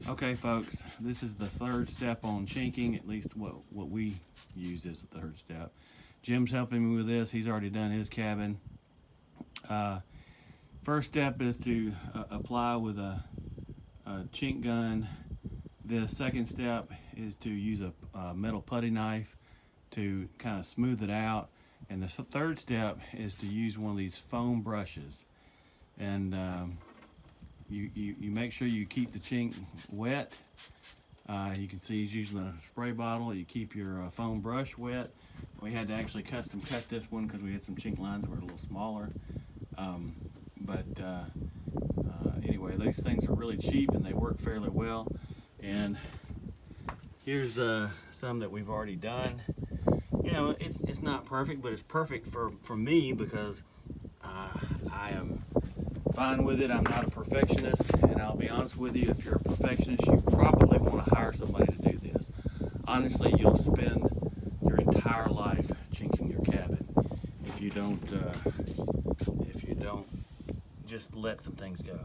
Okay, folks, this is the third step on chinking, at least what we use is the third step. Jim's helping me with this. He's already done his cabin. First step is to apply with a chink gun. The second step is to use a metal putty knife to kind of smooth it out. And the third step is to use one of these foam brushes. And you make sure you keep the chink wet. You can see he's using a spray bottle. You keep your foam brush wet. We had to actually custom cut this one because we had some chink lines that were a little smaller. Anyway, these things are really cheap and they work fairly well. And here's some that we've already done. You know, it's not perfect, but it's perfect for me because I am fine with it. I'm not a perfectionist, and I'll be honest with you, if you're a perfectionist, you probably want to hire somebody to do this. Honestly, you'll spend your entire life chinking your cabin if you don't just let some things go.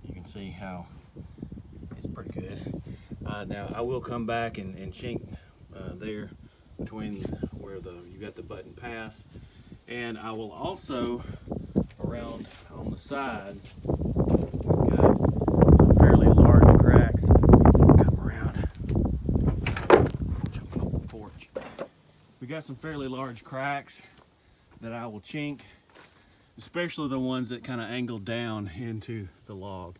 You can see how it's pretty good. Now I will come back and chink there between where you got the button pass, and I will also around on the side got some fairly large cracks. Come around, jump off the porch. We got some fairly large cracks that I will chink, especially the ones that kind of angle down into the log.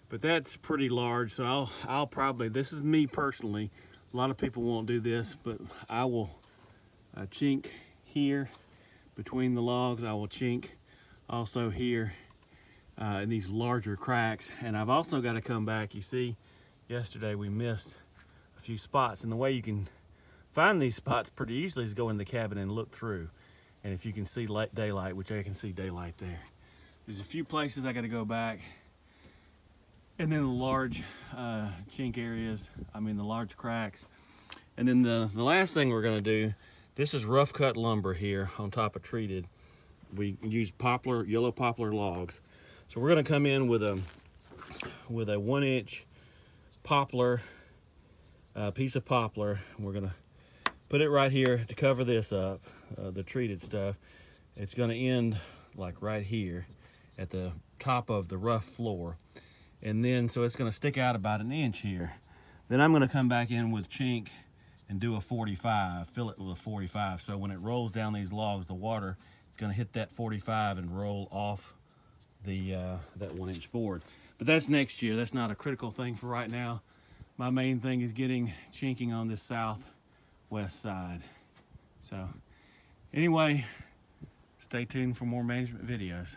But that's pretty large, so I'll probably, this is me personally, a lot of people won't do this, but I will chink here between the logs. I will chink also here in these larger cracks. And I've also got to come back. You see, yesterday we missed a few spots, and the way you can find these spots pretty easily is go in the cabin and look through. And if you can see daylight, which I can see daylight there. There's a few places I got to go back. And then the large chink areas, the large cracks. And then the last thing we're gonna do, this is rough cut lumber here on top of treated. We use yellow poplar logs. So we're gonna come in with a 1-inch poplar, piece of poplar. We're gonna put it right here to cover this up, the treated stuff. It's gonna end like right here at the top of the rough floor. And then, so it's gonna stick out about 1 inch here. Then I'm gonna come back in with chink and do a 45, fill it with a 45. So when it rolls down these logs, the water is gonna hit that 45 and roll off the that 1-inch board. But that's next year. That's not a critical thing for right now. My main thing is getting chinking on this southwest side. So anyway, stay tuned for more management videos.